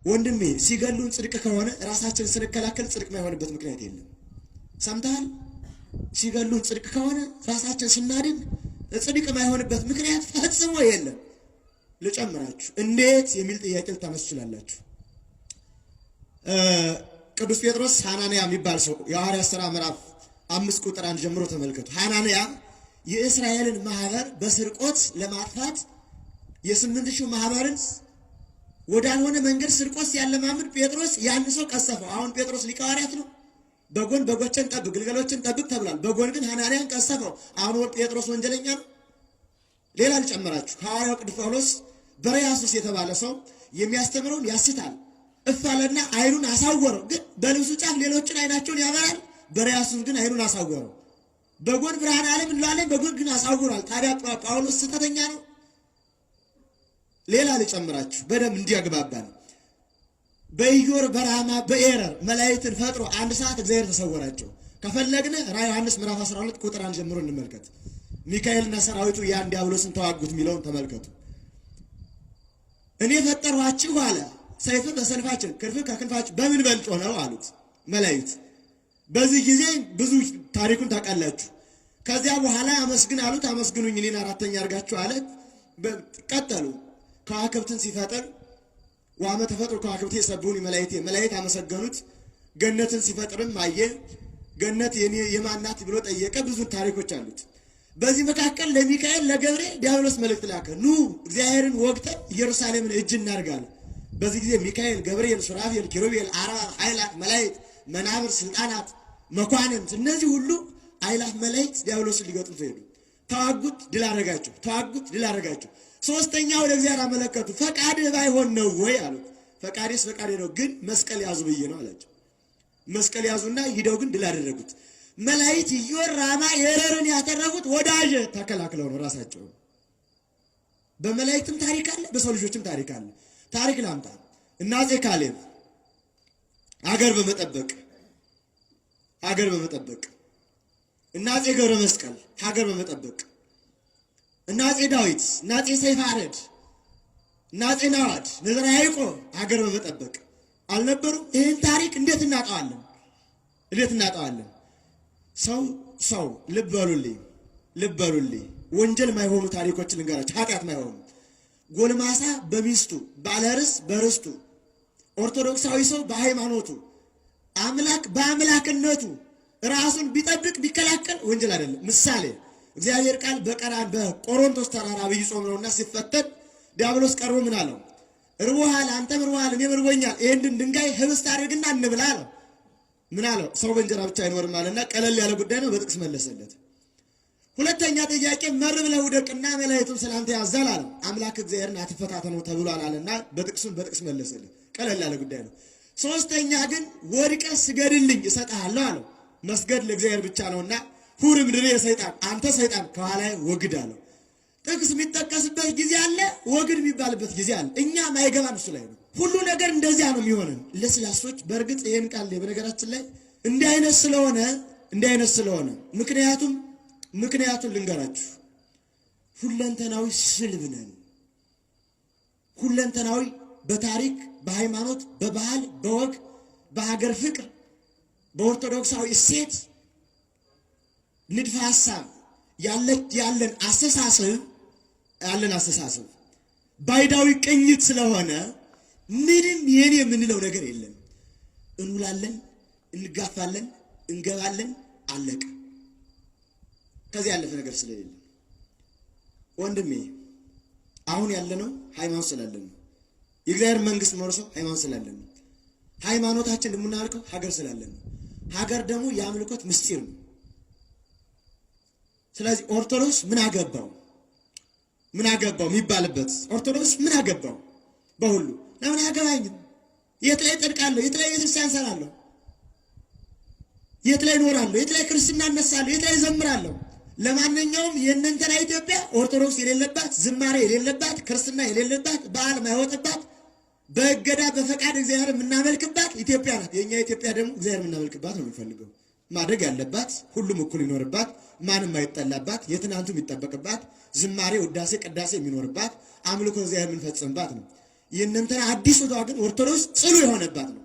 ወንድሜ ሲገሉን ጽድቅ ከሆነ ራሳችን ስንከላከል ጽድቅ ማይሆንበት ምክንያት የለም። ሰምተሃል? ሲገሉን ጽድቅ ከሆነ ራሳችን ስናድን ጽድቅ ማይሆንበት ምክንያት ፈጽሞ የለም። ልጨምራችሁ እንዴት የሚል ጥያቄ ልታነሱ ትችላላችሁ። ቅዱስ ጴጥሮስ ሐናንያ የሚባል ሰው የሐዋርያት ሥራ ምዕራፍ 5 ቁጥር 1 ጀምሮ ተመልከቱ። ሐናንያ የእስራኤልን ማህበር በስርቆት ለማጥፋት የ8,000 ማህበርን ወዳልሆነ መንገድ ስርቆት ያለማመድ ጴጥሮስ ያን ሰው ቀሰፈው። አሁን ጴጥሮስ ሊቀ ሐዋርያት ነው። በጎን በጎችን ጠብቅ ግልገሎችን ጠብቅ ተብሏል። በጎን ግን ሐናንያን ቀሰፈው። አሁን ጴጥሮስ ወንጀለኛ ነው። ሌላ ልጨምራችሁ። ሐዋርያው ቅዱስ ጳውሎስ በርያሱስ የተባለ ሰው የሚያስተምረውን ያስታል እፋለና አይኑን አሳወረው። ግን በልብሱ ጫፍ ሌሎችን አይናቸውን ያበራል። በርያሱስ ግን አይኑን አሳወረው። በጎን ብርሃን ዓለም እንላለን፣ በጎን ግን አሳውሯል። ታዲያ ጳውሎስ ስተተኛ ነው? ሌላ ልጨምራችሁ በደም እንዲያግባባን። በኢዮር በራማ በኤረር መላእክትን ፈጥሮ አንድ ሰዓት እግዚአብሔር ተሰወራቸው። ከፈለግነ ራዕይ ዮሐንስ ምዕራፍ 12 ቁጥር 1 ጀምሮ እንመልከት። ሚካኤልና ሰራዊቱ ያን ዲያብሎስን ተዋጉት የሚለውን ተመልከቱ። እኔ ፈጠርኋችሁ አለ። ሰይፍ በሰልፋችን ክንፍ ከክንፋችን በምን በልጦ ነው አሉት መላእክት። በዚህ ጊዜ ብዙ ታሪኩን ታውቃላችሁ። ከዚያ በኋላ አመስግን አሉት። አመስግኑኝ እኔን አራተኛ አድርጋችሁ አለ። ቀጠሉ። ከዋክብትን ሲፈጥር ዋመ ተፈጥሮ ከዋክብት የሰብሁን መላእክት አመሰገኑት። ገነትን ሲፈጥርም አየ። ገነት የማናት ብሎ ጠየቀ። ብዙ ታሪኮች አሉት። በዚህ መካከል ለሚካኤል ለገብርኤል ዲያብሎስ መልእክት ላከ። ኑ እግዚአብሔርን ወግተን ኢየሩሳሌምን እጅ እናርጋለን። በዚህ ጊዜ ሚካኤል፣ ገብርኤል፣ ሱራፌል፣ ኪሩቤል፣ አርባብ ኃይላት መላእክት፣ መናብር፣ ስልጣናት፣ መኳንንት እነዚህ ሁሉ ኃይላት መላእክት ዲያብሎስን ሊገጥሙት ሄዱ። ተዋጉት፣ ድል አደረጋቸው። ተዋጉት፣ ድል አደረጋቸው። ሶስተኛ ወደ እግዚአብሔር አመለከቱ። ፈቃድህ ባይሆን ነው ወይ አሉት። ፈቃዴስ ፈቃዴ ነው፣ ግን መስቀል ያዙ ብዬ ነው አላቸው። መስቀል ያዙና ሂደው ግን ድል አደረጉት። መላእክት ኢዮር ራማ ኤረርን ያተረፉት ወዳጅ ተከላክለው ነው ራሳቸው። በመላእክትም ታሪክ አለ፣ በሰው ልጆችም ታሪክ አለ። ታሪክ ላምጣ። አፄ ካሌብ አገር በመጠበቅ አፄ ገብረ መስቀል ሀገር በመጠበቅ አፄ ዳዊት አፄ ሰይፈ አረድ አፄ ናዖድ ንዝረ ያዕቆብ ሀገር በመጠበቅ አልነበሩም? ይህን ታሪክ እንዴት እናጣዋለን? ሰው ልብ በሉልኝ። ወንጀል ማይሆኑ ታሪኮችን ልንገራችሁ። ኃጢአት ማይሆኑ ጎልማሳ በሚስቱ ባለርስት በርስቱ ኦርቶዶክሳዊ ሰው በሃይማኖቱ አምላክ በአምላክነቱ ራሱን ቢጠብቅ ቢከላከል ወንጀል አይደለም። ምሳሌ እግዚአብሔር ቃል በቆሮንቶስ ተራራ አብይ ጾም ነውና ሲፈተን ዲያብሎስ ቀርቦ ምን አለው? እርቦሃል፣ አንተም እርቦሃል፣ እኔም እርቦኛል፣ ይሄንን ድንጋይ ህብስት አድርግና እንብላ አለው። ምን አለው? ሰው በእንጀራ ብቻ አይኖርም አለና ቀለል ያለ ጉዳይ ነው፣ በጥቅስ መለሰለት። ሁለተኛ ጥያቄ መር ብለህ ውደቅና መላእክቱም ስላንተ ያዛል አለው። አምላክ እግዚአብሔርን አትፈታተነው ተብሏል አለና በጥቅስ መለሰለት። ቀለል ያለ ጉዳይ ነው። ሶስተኛ ግን ወድቀህ ስገድልኝ እሰጥሃለሁ አለው። መስገድ ለእግዚአብሔር ብቻ ነውና ሁር ምድር የሰይጣን አንተ ሰይጣን ከኋላ ወግድ አለው። ጥቅስ የሚጠቀስበት ጊዜ አለ፣ ወግድ የሚባልበት ጊዜ አለ። እኛ ማይገባን እሱ ላይ ነው። ሁሉ ነገር እንደዚያ ነው የሚሆነን ለስላሶች። በእርግጥ ይሄን ቃል በነገራችን ላይ እንዲህ አይነት ስለሆነ ምክንያቱን ልንገራችሁ። ሁለንተናዊ ስልብ ነን። ሁለንተናዊ በታሪክ በሃይማኖት በባህል በወግ በሀገር ፍቅር በኦርቶዶክሳዊ እሴት ንድፈ ሐሳብ ያለን አስተሳሰብ ባይዳዊ ቅኝት ስለሆነ ምንም የኔ የምንለው ነገር የለም። እንውላለን፣ እንጋፋለን፣ እንገባለን፣ አለቀ። ከዚህ ያለፈ ነገር ስለሌለ ወንድሜ አሁን ያለነው ሃይማኖት ስላለን ነው። የእግዚአብሔር መንግስት መርሰው ሃይማኖት ስላለን ነው። ሃይማኖታችን እንደምናልከው ሀገር ስላለን ነው። ሀገር ደግሞ የአምልኮት ምስጢር ነው። ስለዚህ ኦርቶዶክስ ምን አገባው የሚባልበት ኦርቶዶክስ ምን አገባው በሁሉ ለምን አገባኝም? የት ላይ ጠድቃለሁ? የት ላይ ቤተክርስቲያን ሰራለሁ? የት ላይ እኖራለሁ? የት ላይ ክርስትና እነሳለሁ? የት ላይ ዘምራለሁ? ለማንኛውም የእናንተና ኢትዮጵያ ኦርቶዶክስ የሌለባት፣ ዝማሬ የሌለባት፣ ክርስትና የሌለባት፣ በዓል ማይወጥባት፣ በእገዳ በፈቃድ እግዚአብሔር የምናመልክባት ኢትዮጵያ ናት። የኛ ኢትዮጵያ ደግሞ እግዚአብሔር የምናመልክባት ነው የሚፈልገው። ማድረግ ያለባት ሁሉም እኩል ይኖርባት፣ ማንም አይጠላባት፣ የትናንቱ የሚጠበቅባት፣ ዝማሬ ውዳሴ ቅዳሴ የሚኖርባት፣ አምልኮ እግዚአብሔር የምንፈጽምባት ነው። የእነንተና አዲስ ወቷ ግን ኦርቶዶክስ ጽሉ የሆነባት ነው።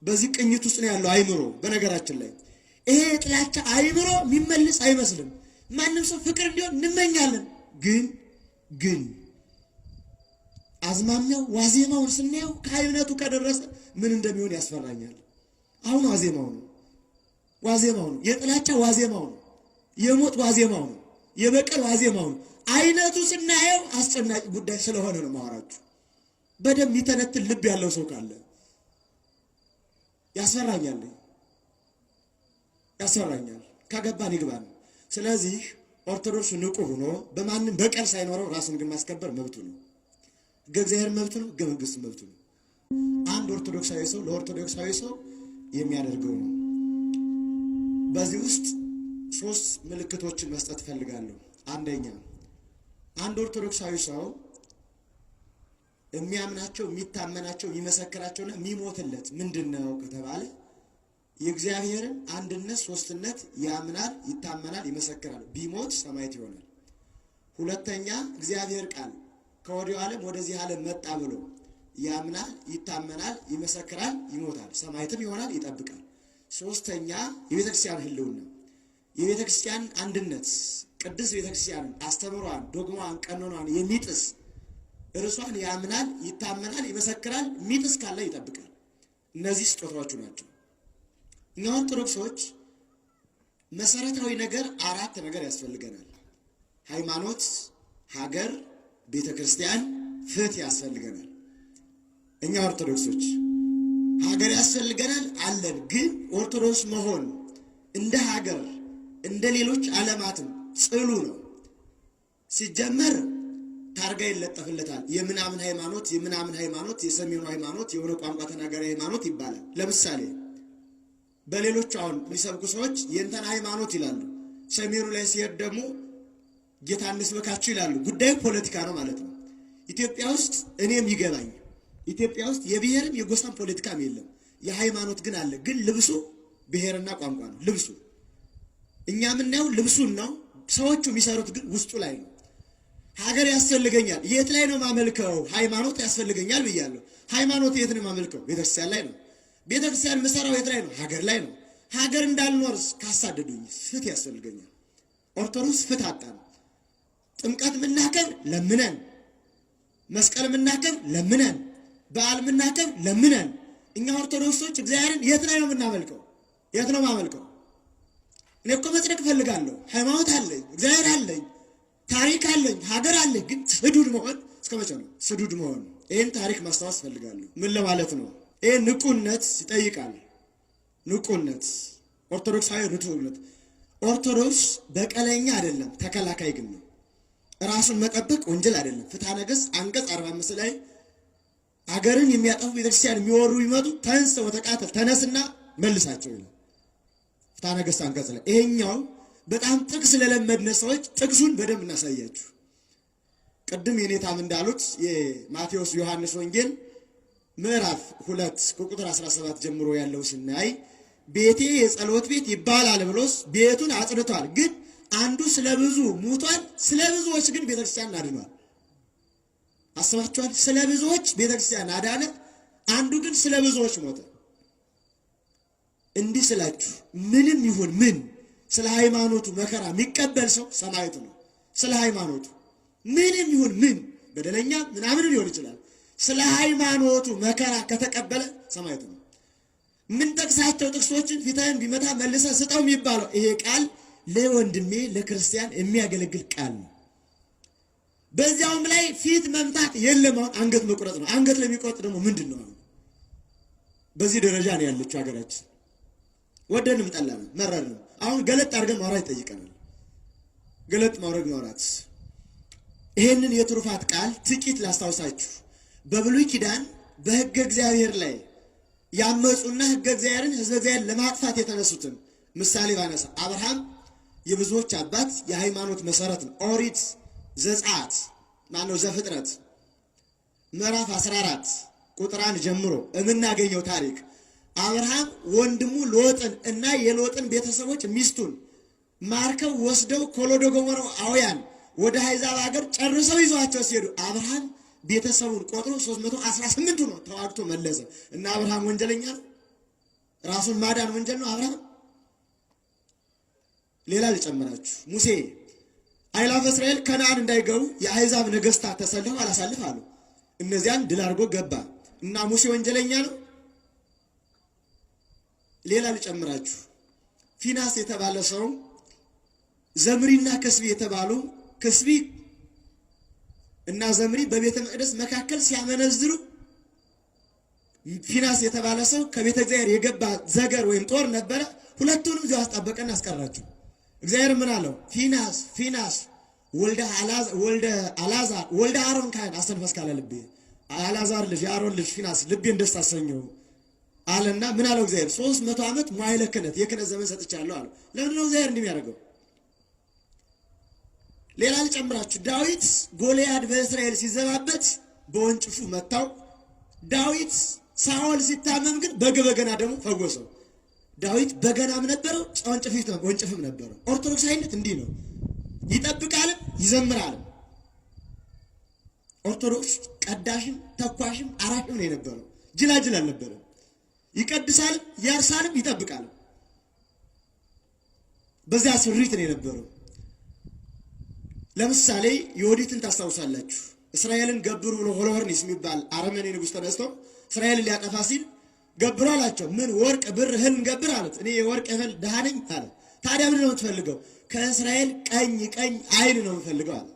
በዚህ ቅኝት ውስጥ ነው ያለው አይምሮ። በነገራችን ላይ ይሄ ጥላቻ አይምሮ የሚመልስ አይመስልም። ማንም ሰው ፍቅር እንዲሆን እንመኛለን። ግን አዝማሚያው ዋዜማውን ስናየው ከአይነቱ ከደረሰ ምን እንደሚሆን ያስፈራኛል። አሁን ዋዜማው ነው፣ የጥላቻ ዋዜማው ነው፣ የሞት ዋዜማው ነው፣ የበቀል ዋዜማው ነው። አይነቱ ስናየው አስጨናቂ ጉዳይ ስለሆነ ነው ማወራችሁ። በደም የሚተነትን ልብ ያለው ሰው ካለ ያስፈራኛል። ከገባን ይግባን። ስለዚህ ኦርቶዶክስ ንቁ ሆኖ በማንም በቀል ሳይኖረው ራሱን ግን ማስከበር መብቱ ነው። ሕገ እግዚአብሔር መብቱ ነው። ሕገ መንግስት መብቱ ነው። አንድ ኦርቶዶክሳዊ ሰው ለኦርቶዶክሳዊ ሰው የሚያደርገው ነው። በዚህ ውስጥ 3 ምልክቶችን መስጠት ፈልጋለሁ። አንደኛ አንድ ኦርቶዶክሳዊ ሰው የሚያምናቸው የሚታመናቸው የሚመሰክራቸውና የሚሞትለት ምንድነው ከተባለ የእግዚአብሔርን አንድነት ሶስትነት ያምናል፣ ይታመናል፣ ይመሰክራል። ቢሞት ሰማዕት ይሆናል። ሁለተኛ እግዚአብሔር ቃል ከወዲሁ ዓለም ወደዚህ ዓለም መጣ ብሎ ያምናል፣ ይታመናል፣ ይመሰክራል፣ ይሞታል፣ ሰማዕትም ይሆናል፣ ይጠብቃል። ሶስተኛ የቤተክርስቲያን ህልውና፣ የቤተክርስቲያን አንድነት፣ ቅድስት ቤተክርስቲያንን አስተምሯን፣ ዶግማዋን፣ ቀኖኗን የሚጥስ እርሷን ያምናል፣ ይታመናል፣ ይመሰክራል፣ የሚጥስ ካለ ይጠብቃል። እነዚህ ስጦታዎቹ ናቸው። እኛ ኦርቶዶክሶች መሰረታዊ ነገር 4 ነገር ያስፈልገናል። ሃይማኖት፣ ሀገር፣ ቤተክርስቲያን፣ ፍትህ ያስፈልገናል። እኛ ኦርቶዶክሶች ሀገር ያስፈልገናል አለን። ግን ኦርቶዶክስ መሆን እንደ ሀገር እንደ ሌሎች ዓለማትም ጽሉ ነው። ሲጀመር ታርጋ ይለጠፍለታል። የምናምን ሃይማኖት፣ የሰሜኑ ሃይማኖት፣ የሆነ ቋንቋ ተናጋሪ ሃይማኖት ይባላል። ለምሳሌ በሌሎች አሁን የሚሰብኩ ሰዎች የእንተን ሃይማኖት ይላሉ። ሰሜኑ ላይ ሲሄድ ደግሞ ጌታ እንስበካችሁ ይላሉ። ጉዳዩ ፖለቲካ ነው ማለት ነው። ኢትዮጵያ ውስጥ እኔም ይገባኝ፣ ኢትዮጵያ ውስጥ የብሔርም የጎሳም ፖለቲካም የለም። የሃይማኖት ግን አለ። ግን ልብሱ ብሔርና ቋንቋ ነው ልብሱ። እኛ የምናየው ልብሱን ነው። ሰዎቹ የሚሰሩት ግን ውስጡ ላይ ነው። ሀገር ያስፈልገኛል። የት ላይ ነው ማመልከው? ሃይማኖት ያስፈልገኛል ብያለሁ። ሃይማኖት የት ነው ማመልከው? ቤተክርስቲያን ላይ ነው። ቤተክርስቲያን መሰራው የት ላይ ነው? ሀገር ላይ ነው። ሀገር እንዳልኖርስ ካሳደዱኝ ፍትህ ያስፈልገኛል። ኦርቶዶክስ ፍትህ አጣን። ጥምቀት ምናከብ ለምነን፣ መስቀል ምናከብ ለምነን፣ በዓል ምናከብ ለምነን። እኛ ኦርቶዶክሶች እግዚአብሔርን የት ላይ ነው የምናመልከው? የት ነው ማመልከው? እኔ እኮ መጽደቅ እፈልጋለሁ። ሃይማኖት አለኝ፣ እግዚአብሔር አለኝ፣ ታሪክ አለኝ፣ ሀገር አለኝ። ግን ስዱድ መሆን እስከ መቼ ነው? ስዱድ መሆን። ይህን ታሪክ ማስታወስ እፈልጋለሁ። ምን ለማለት ነው? ይህ ንቁነት ይጠይቃል። ንቁነት፣ ኦርቶዶክሳዊ ንቁነት። ኦርቶዶክስ በቀለኛ አይደለም፣ ተከላካይ ግን ነው። ራሱን መጠበቅ ወንጀል አይደለም። ፍትሐ ነገሥት አንቀጽ 45 ላይ አገርን የሚያጠፉ ቤተክርስቲያን የሚወሩ ይመጡ ተንሥእ ወተቃተል፣ ተነስና መልሳቸው ይላል ፍትሐ ነገሥት አንቀጽ ላይ። ይሄኛው በጣም ጥቅስ ለለመድነ ሰዎች ጥቅሱን በደንብ እናሳያችሁ። ቅድም የኔታም እንዳሉት የማቴዎስ ዮሐንስ ወንጌል ምዕራፍ 2 ከቁጥር 17 ጀምሮ ያለው ስናይ ቤቴ የጸሎት ቤት ይባላል ብሎስ ቤቱን አጽድቷል። ግን አንዱ ስለ ብዙ ሙቷል፣ ስለ ብዙዎች ግን ቤተክርስቲያን አድኗል። አስባችኋል? ስለ ብዙዎች ቤተክርስቲያን አዳነ፣ አንዱ ግን ስለ ብዙዎች ሞተ። እንዲህ ስላችሁ ምንም ይሁን ምን ስለ ሃይማኖቱ መከራ የሚቀበል ሰው ሰማዕት ነው። ስለ ሃይማኖቱ ምንም ይሁን ምን በደለኛ ምናምን ሊሆን ይችላል። ስለ ሃይማኖቱ መከራ ከተቀበለ ሰማዕት ነው። ምን ጠቅሳቸው ጥቅሶችን ፊትህን ቢመታ መልሰህ ስጠው የሚባለው ይሄ ቃል ለወንድሜ ለክርስቲያን የሚያገለግል ቃል ነው። በዚያውም ላይ ፊት መምታት የለም። አሁን አንገት መቁረጥ ነው። አንገት ለሚቆርጥ ደግሞ ምንድን ነው? በዚህ ደረጃ ነው ያለችው ሀገራችን። ወደንም ጠላንም መረርንም አሁን ገለጥ አድርገን ማውራት ይጠይቀናል። ገለጥ ማውራት ይሄንን የትሩፋት ቃል ጥቂት ላስታውሳችሁ። በብሉይ ኪዳን በሕገ እግዚአብሔር ላይ ያመፁና ሕገ እግዚአብሔርን ሕዝበ እግዚአብሔር ለማጥፋት የተነሱትን ምሳሌ ባነሳ አብርሃም የብዙዎች አባት የሃይማኖት መሰረት ነው። ኦሪት ዘጸአት ዘፍጥረት ምዕራፍ 14 ቁጥር 1 ጀምሮ የምናገኘው ታሪክ አብርሃም ወንድሙ ሎጥን እና የሎጥን ቤተሰቦች ሚስቱን ማርከው ወስደው ኮሎዶ ጎሞራውያን ወደ አሕዛብ ሀገር ጨርሰው ይዘዋቸው ሲሄዱ አብርሃም ቤተሰቡን ቆጥሮ 318 ነው ተዋግቶ መለሰ። እና አብርሃም ወንጀለኛ ነው? ራሱን ማዳን ወንጀል ነው አብርሃም? ሌላ ልጨምራችሁ። ሙሴ አእላፈ እስራኤል ከነዓን እንዳይገቡ የአሕዛብ ነገሥታት ተሰልፈው አላሳልፍ አሉ። እነዚያን ድል አድርጎ ገባ። እና ሙሴ ወንጀለኛ ነው? ሌላ ልጨምራችሁ። ፊናስ የተባለ ሰው ዘምሪና ከስቢ የተባሉ ከስቢ እና ዘምሪ በቤተ መቅደስ መካከል ሲያመነዝሩ ፊናስ የተባለ ሰው ከቤተ እግዚአብሔር የገባ ዘገር ወይም ጦር ነበረ። ሁለቱንም እዚያው አስጣበቀና አስቀራቸው። እግዚአብሔር ምን አለው? ፊናስ ወልደ አልዓዛር ወልደ አሮን ካህን አስተንፈስ ካለ ልቤ አልዓዛር ልጅ የአሮን ልጅ ፊናስ ልቤን ደስ አሰኘው አለና ምን አለው እግዚአብሔር? 300 ዓመት መዋዕለ ክህነት የክህነት ዘመን ሰጥቻለሁ አለው። ለምን ነው እግዚአብሔር እንዲህ የሚያደርገው? ሌላ ልጨምራችሁ። ዳዊት ጎልያድ በእስራኤል ሲዘባበት በወንጭፉ መታው። ዳዊት ሳኦል ሲታመም ግን በገና ደግሞ ፈወሰው። ዳዊት በገናም ነበረው ወንጭፍም ነበረው። ኦርቶዶክሳዊነት እንዲህ ነው። ይጠብቃልም ይዘምራልም። ኦርቶዶክስ ቀዳሽም ተኳሽም አራሽም ነው የነበረው። ጅላጅል አልነበረም። ይቀድሳልም ያርሳልም ይጠብቃልም። በዚያ ስሪት ነው የነበረው። ለምሳሌ ዮዲትን ታስታውሳላችሁ። እስራኤልን ገብሩ ብሎ ሆሎሆርኒስ የሚባል አረመኔ ንጉሥ ተነስቶ እስራኤልን ሊያጠፋ ሲል ገብሩ አላቸው። ምን ወርቅ ብር እህል እንገብር አሉት። እኔ የወርቅ እህል ድሃ ነኝ አለ። ታዲያ ምንድን ነው የምትፈልገው? ከእስራኤል ቀኝ አይን ነው የምፈልገው አለ።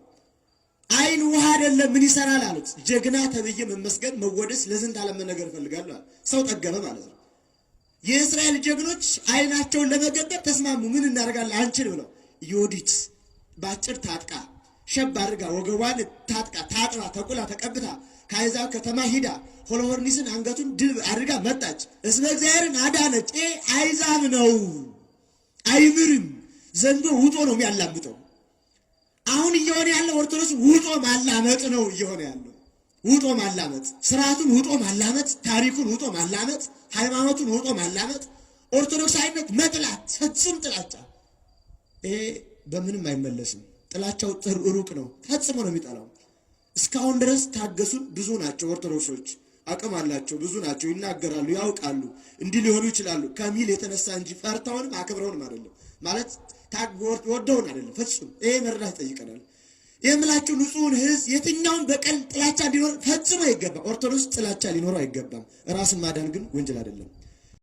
አይን ውሃ አይደለም ምን ይሰራል አሉት። ጀግና ተብዬ መመስገን መወደስ ለዝንት ዓለም ነገር እፈልጋለሁ አለ። ሰው ጠገበ ማለት ነው። የእስራኤል ጀግኖች አይናቸውን ለመገበር ተስማሙ። ምን እናደርጋለን አንችል ብለው ዮዲት ባጭር ታጥቃ ሸብ አድርጋ ወገቧን ታጥባ ተቁላ ተቀብታ ከአሕዛብ ከተማ ሂዳ ሆሎሆርኒስን አንገቱን ድል አድርጋ መጣች። እስመ እግዚአብሔርን አዳነች። አሕዛብ ነው አይምርም። ዘንዶ ውጦ ነው የሚያላምጠው። አሁን እየሆነ ያለው ኦርቶዶክስ ውጦ ማላመጥ ነው እየሆነ ያለው። ውጦ ማላመጥ፣ ስርዓቱን ውጦ ማላመጥ፣ ታሪኩን ውጦ ማላመጥ፣ ሃይማኖቱን ውጦ ማላመጥ፣ ኦርቶዶክሳዊነት መጥላት፣ ፍጹም ጥላቻ። ይሄ በምንም አይመለስም። ጥላቻው ሩቅ ነው፣ ፈጽሞ ነው የሚጠላው። እስካሁን ድረስ ታገሱን። ብዙ ናቸው ኦርቶዶክሶች፣ አቅም አላቸው፣ ብዙ ናቸው፣ ይናገራሉ፣ ያውቃሉ፣ እንዲህ ሊሆኑ ይችላሉ ከሚል የተነሳ እንጂ ፈርተውንም አክብረውንም አይደለም። ማለት ወደውን አይደለም። ፍጹም ይሄ መረዳት ይጠይቀናል። የምላችሁ ንጹሕን ሕዝብ የትኛውን በቀል ጥላቻ እንዲኖር ፈጽሞ አይገባም። ኦርቶዶክስ ጥላቻ ሊኖረው አይገባም። ራስን ማዳን ግን ወንጀል አይደለም።